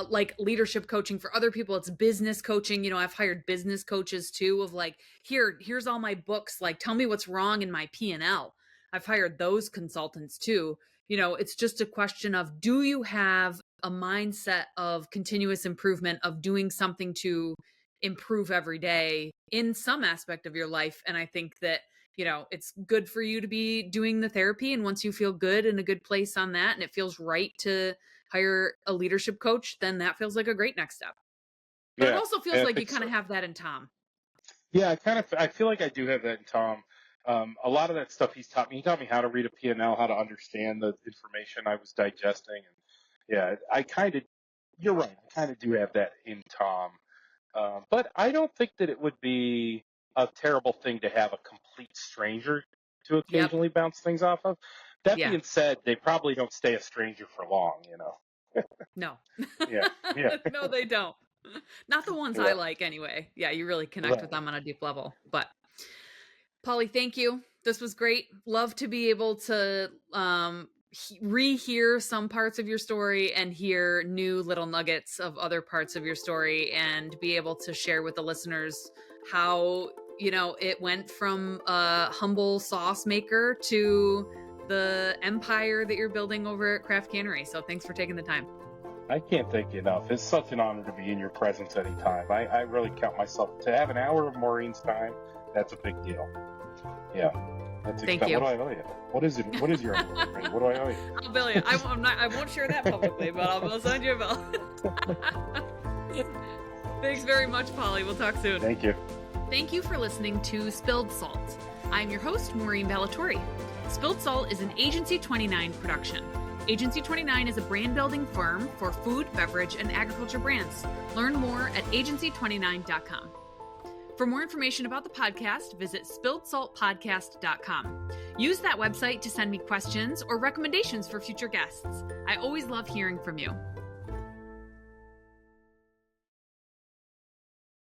like leadership coaching. For other people it's business coaching. I've hired business coaches too, of like, here's all my books, like tell me what's wrong in my P&L. I've hired those consultants too. It's just a question of, do you have a mindset of continuous improvement, of doing something to improve every day in some aspect of your life. And I think that it's good for you to be doing the therapy, and once you feel good in a good place on that and it feels right to hire a leadership coach, then that feels like a great next step. But it Yeah, also feels I like you think kind of so. have that in Tom. Yeah, I feel like I do have that in Tom. A lot of that stuff he taught me how to read a P&L, how to understand the information I was digesting. And yeah, you're right. I kind of do have that in Tom. But I don't think that it would be a terrible thing to have a complete stranger to Yep. occasionally bounce things off of. That Yeah. being said, they probably don't stay a stranger for long, you know? No. Yeah, yeah, No, they don't. Not the ones I yeah, like anyway. Yeah, you really connect with right. them on a deep level. But Pauly, thank you. This was great. Love to be able to rehear some parts of your story and hear new little nuggets of other parts of your story, and be able to share with the listeners how, it went from a humble sauce maker to the empire that you're building over at Craft Cannery. So thanks for taking the time. I can't thank you enough. It's such an honor to be in your presence anytime. I really count myself to have an hour of Maureen's time. That's a big deal. Yeah, that's Thank what you. do I owe you? What is it? What is your Maureen? What do I owe you? I'll bill you. I won't share that publicly, but I'll send you a bill. Thanks very much, Pauly. We'll talk soon. Thank you. Thank you for listening to Spilled Salt. I'm your host, Maureen Ballatori. Spilled Salt is an Agency 29 production. Agency 29 is a brand building firm for food, beverage, and agriculture brands. Learn more at agency29.com. For more information about the podcast, visit spilledsaltpodcast.com. Use that website to send me questions or recommendations for future guests. I always love hearing from you.